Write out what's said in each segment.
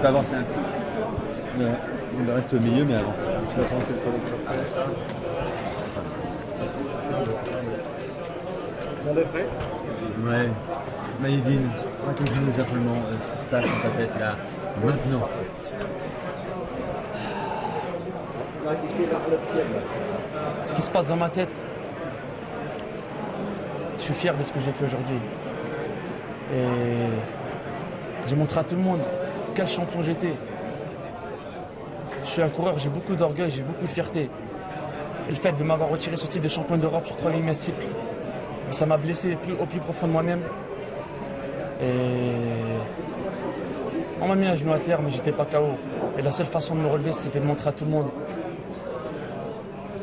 peux avancer un peu. Il reste au milieu, mais avance. Je vais attendre que ça On est prêt? Ouais. Maïdine, raconte-nous simplement ce qui se passe dans ta tête là, maintenant. Ce qui se passe dans ma tête, je suis fier de ce que j'ai fait aujourd'hui. Et j'ai montré à tout le monde quel champion j'étais. Je suis un coureur, j'ai beaucoup d'orgueil, j'ai beaucoup de fierté. Et le fait de m'avoir retiré ce titre de champion d'Europe sur 3000 mètres cycle, ça m'a blessé au plus profond de moi-même. Et on m'a mis un genou à terre, mais j'étais pas KO. Et la seule façon de me relever, c'était de montrer à tout le monde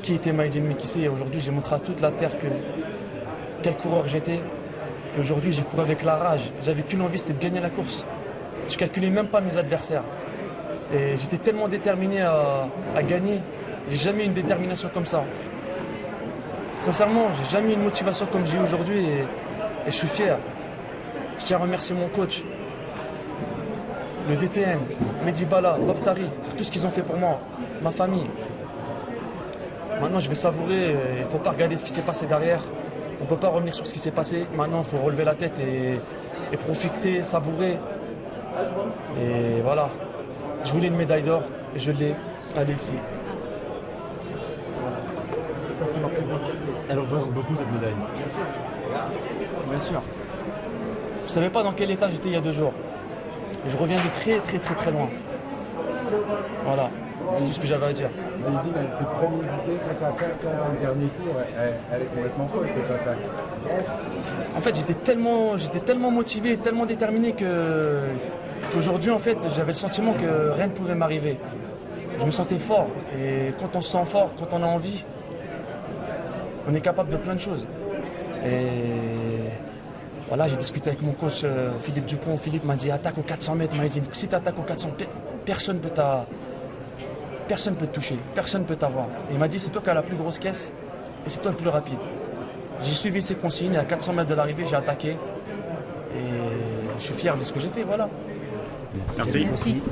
qui était Maïdine Mekissé. Et aujourd'hui, j'ai montré à toute la terre quel coureur j'étais. Et aujourd'hui, j'ai couru avec la rage. J'avais qu'une envie, c'était de gagner la course. Je calculais même pas mes adversaires. Et j'étais tellement déterminé à gagner. J'ai jamais eu une détermination comme ça. Sincèrement, j'ai jamais eu une motivation comme j'ai aujourd'hui et je suis fier. Je tiens à remercier mon coach, le DTN, Mehdi Bala, Bob Tari, pour tout ce qu'ils ont fait pour moi, ma famille. Maintenant, je vais savourer. Il ne faut pas regarder ce qui s'est passé derrière. On ne peut pas revenir sur ce qui s'est passé. Maintenant, il faut relever la tête et profiter, savourer. Et voilà. Je voulais une médaille d'or et je l'ai. Elle est ici. Ça, c'est marqué. Elle représente beaucoup cette médaille. Bien sûr. Vous ne savez pas dans quel état j'étais il y a 2 jours. Et je reviens de très loin. Voilà. C'est tout ce que j'avais à dire. Maïdine, elle était préméditée, cette attaque en dernier tour, elle est complètement folle cette attaque. En fait, j'étais tellement motivé, tellement déterminé qu'aujourd'hui, en fait, j'avais le sentiment que rien ne pouvait m'arriver. Je me sentais fort. Et quand on se sent fort, quand on a envie, on est capable de plein de choses. Et voilà, j'ai discuté avec mon coach Philippe Dupont. Philippe m'a dit attaque aux 400 mètres. Il m'a dit si tu attaques aux 400, personne ne peut te toucher, personne ne peut t'avoir. Il m'a dit c'est toi qui as la plus grosse caisse et c'est toi le plus rapide. J'ai suivi ses consignes et à 400 mètres de l'arrivée, j'ai attaqué. Et je suis fier de ce que j'ai fait, voilà. Merci. Merci.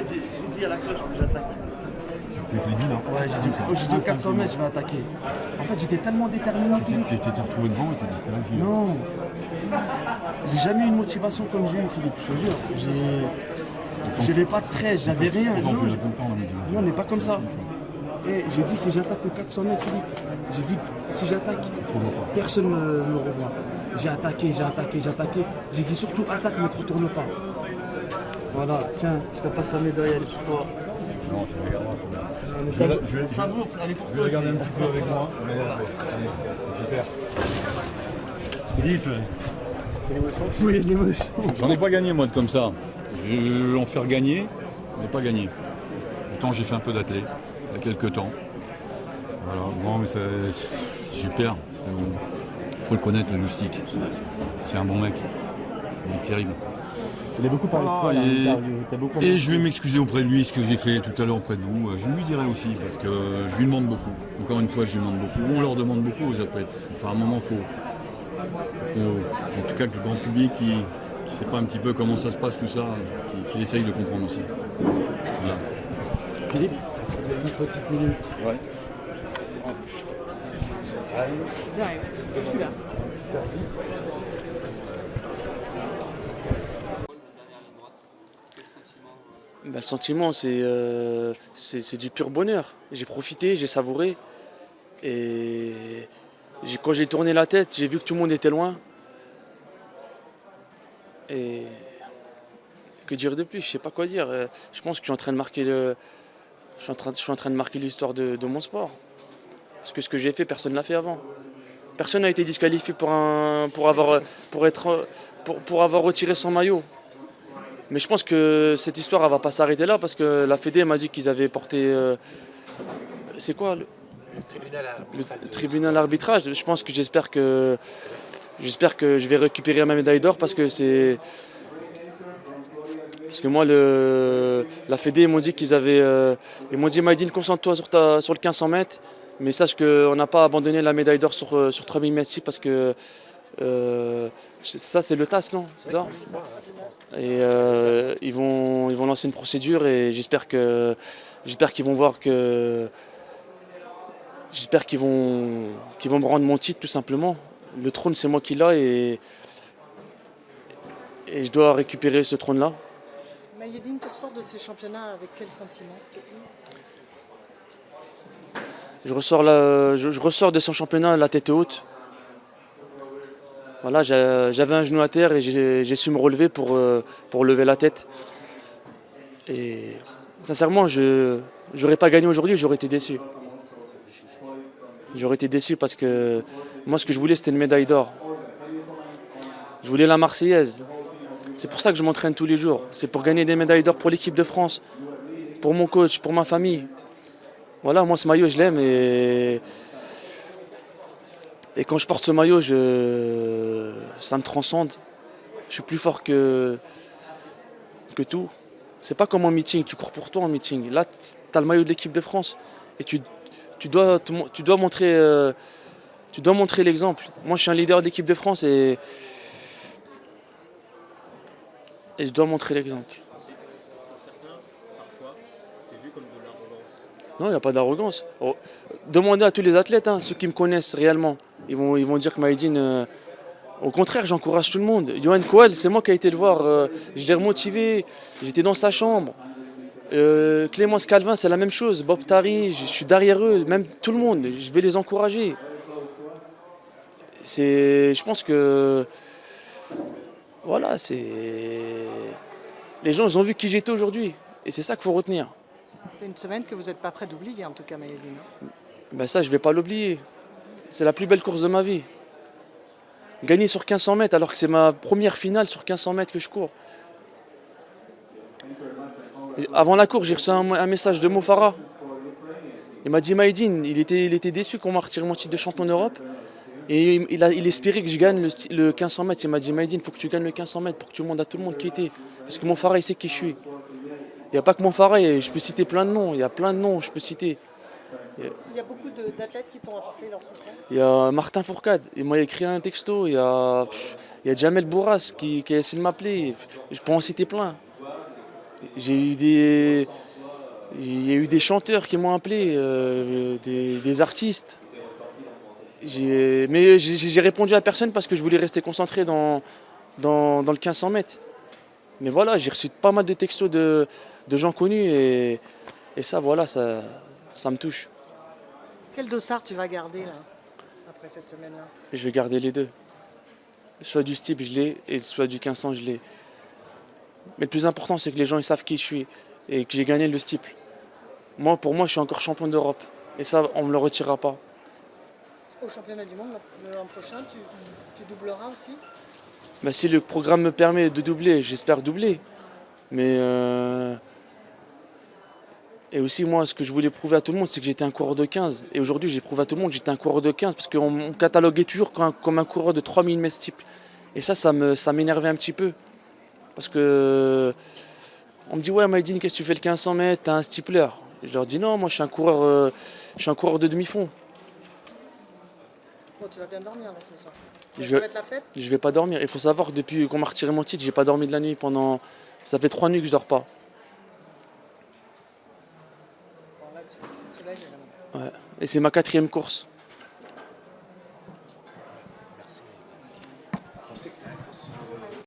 J'ai dit à la cloche que j'attaque. Tu te l'as dit, non? Ouais, j'ai dit aux 400 mètres, je vais attaquer. En fait, j'étais tellement déterminé, Philippe. Tu t'es retrouvé devant et tu t'es dit, c'est là que je vais. Non. J'ai jamais eu une motivation comme j'ai eu, Philippe, je te jure. J'avais pas de stress, j'avais rien. Pourtant, Non, tu l'as tout le temps, là, mais non, on n'est pas comme ça. Et j'ai dit, si j'attaque aux 400 mètres, Philippe, j'ai dit, si j'attaque, personne ne me revoit. J'ai attaqué. J'ai dit surtout, attaque, ne te retourne pas. Voilà, tiens, je te passe la médaille, elle est pour toi. Non, tu regarderas. Je vais savoure, elle est pour Je vais toi. regarder un petit peu avec moi. Mais allez, super. Philippe. Oui, l'émotion. J'en ai pas gagné moi de comme ça. Je vais en faire gagner, mais pas gagné. Pourtant j'ai fait un peu d'athlé il y a quelques temps. Voilà, bon mais c'est super. Faut le connaître le Loustic. C'est un bon mec. Un mec terrible. Il a beaucoup parlé de toi dans l'interview. T'as beaucoup Et je vais m'excuser auprès de lui, ce que j'ai fait tout à l'heure auprès de vous. Je lui dirai aussi, parce que je lui demande beaucoup. Encore une fois, je lui demande beaucoup. On leur demande beaucoup aux athlètes. Enfin, à un moment, il faut en tout cas que le grand public qui ne sait pas un petit peu comment ça se passe tout ça, qu'il essaye de comprendre aussi. Voilà. Philippe, vous avez une petite minute. Ouais. J'arrive. Je suis là. Le sentiment, c'est du pur bonheur. J'ai profité, j'ai savouré. Et quand j'ai tourné la tête, j'ai vu que tout le monde était loin. Et que dire de plus? Je ne sais pas quoi dire. Je pense que je suis en train de marquer l'histoire de mon sport. Parce que ce que j'ai fait, personne ne l'a fait avant. Personne n'a été disqualifié pour avoir retiré son maillot. Mais je pense que cette histoire ne va pas s'arrêter là parce que la Fédé m'a dit qu'ils avaient porté... c'est quoi le tribunal arbitrage. Je pense que j'espère que J'espère que je vais récupérer ma médaille d'or parce que moi, la Fédé, ils m'ont dit ils m'ont dit Maïdine, concentre-toi sur le 1500 mètres, mais sache qu'on n'a pas abandonné la médaille d'or sur 3000 mètres parce que ça c'est le TAS, non? C'est ça? Et ils vont lancer une procédure et j'espère qu'ils vont voir que j'espère qu'ils vont me rendre mon titre tout simplement. Le trône c'est moi qui l'ai et je dois récupérer ce trône-là. Mayedine, tu ressors de ces championnats avec quel sentiment? Je ressors de son championnat la tête haute. Voilà, j'avais un genou à terre et j'ai su me relever pour lever la tête. Et sincèrement, je n'aurais pas gagné aujourd'hui, j'aurais été déçu. J'aurais été déçu parce que moi, ce que je voulais, c'était une médaille d'or. Je voulais la Marseillaise. C'est pour ça que je m'entraîne tous les jours. C'est pour gagner des médailles d'or pour l'équipe de France, pour mon coach, pour ma famille. Voilà, moi, ce maillot, je l'aime et quand je porte ce maillot, ça me transcende. Je suis plus fort que tout. C'est pas comme en meeting, tu cours pour toi en meeting. Là, tu as le maillot de l'équipe de France et tu dois montrer l'exemple. Moi, je suis un leader de l'équipe de France et je dois montrer l'exemple. Non, il n'y a pas d'arrogance. Demandez à tous les athlètes, ceux qui me connaissent réellement. Ils vont dire que Mayedine, au contraire, j'encourage tout le monde. Yohan Kouel, c'est moi qui ai été le voir. Je l'ai remotivé. J'étais dans sa chambre. Clémence Calvin, c'est la même chose. Bob Tari, je suis derrière eux, même tout le monde. Je vais les encourager. Je pense que voilà, les gens ils ont vu qui j'étais aujourd'hui. Et c'est ça qu'il faut retenir. C'est une semaine que vous n'êtes pas prêt d'oublier, en tout cas, Mayedine. Ben ça, je ne vais pas l'oublier. C'est la plus belle course de ma vie. Gagner sur 1500 mètres, alors que c'est ma première finale sur 1500 mètres que je cours. Et avant la course, j'ai reçu un message de Mo Farah. Il m'a dit Mayedine, il était déçu qu'on m'a retiré mon titre de champion d'Europe. Et il espérait que je gagne le 1500 mètres. Il m'a dit Mayedine, il faut que tu gagnes le 1500 mètres pour que tu montres à tout le monde qui était. Parce que Mo Farah, il sait qui je suis. Il n'y a pas que Mo Farah, je peux citer plein de noms. Il y a plein de noms, je peux citer. Il y a beaucoup d'athlètes qui t'ont apporté leur soutien. Il y a Martin Fourcade, il m'a écrit un texto. Il y a Jamel Bourras qui a essayé de m'appeler. Je peux en citer plein. Il y a eu des chanteurs qui m'ont appelé, des artistes. Mais j'ai répondu à personne parce que je voulais rester concentré dans le 1500 mètres. Mais voilà, j'ai reçu pas mal de textos de gens connus et ça, voilà, ça me touche. Quel dossard tu vas garder là, après cette semaine-là? Je vais garder les deux. Soit du steeple, je l'ai, et soit du 1500, je l'ai. Mais le plus important, c'est que les gens ils savent qui je suis et que j'ai gagné le steeple. Pour moi, je suis encore champion d'Europe. Et ça, on ne me le retirera pas. Au championnat du monde l'an prochain, tu doubleras aussi? Ben, si le programme me permet de doubler, j'espère doubler. Mais et aussi, moi, ce que je voulais prouver à tout le monde, c'est que j'étais un coureur de 15. Et aujourd'hui, j'ai prouvé à tout le monde que j'étais un coureur de 15 parce qu'on me cataloguait toujours comme un coureur de 3000 mètres steeple. Et ça m'énervait un petit peu. Parce que on me dit, ouais, Mayedine, qu'est-ce que tu fais le 1500 mètres? T'as un steepler. Je leur dis, non, moi, je suis un coureur de demi-fond. Bon, tu vas bien dormir là ce soir. Je Ça va être la fête? Je vais pas dormir. Il faut savoir que depuis qu'on m'a retiré mon titre, j'ai pas dormi de la nuit pendant. Ça fait 3 nuits que je dors pas. Bon, là, tu es soulagé. Ouais. Et c'est ma 4e course.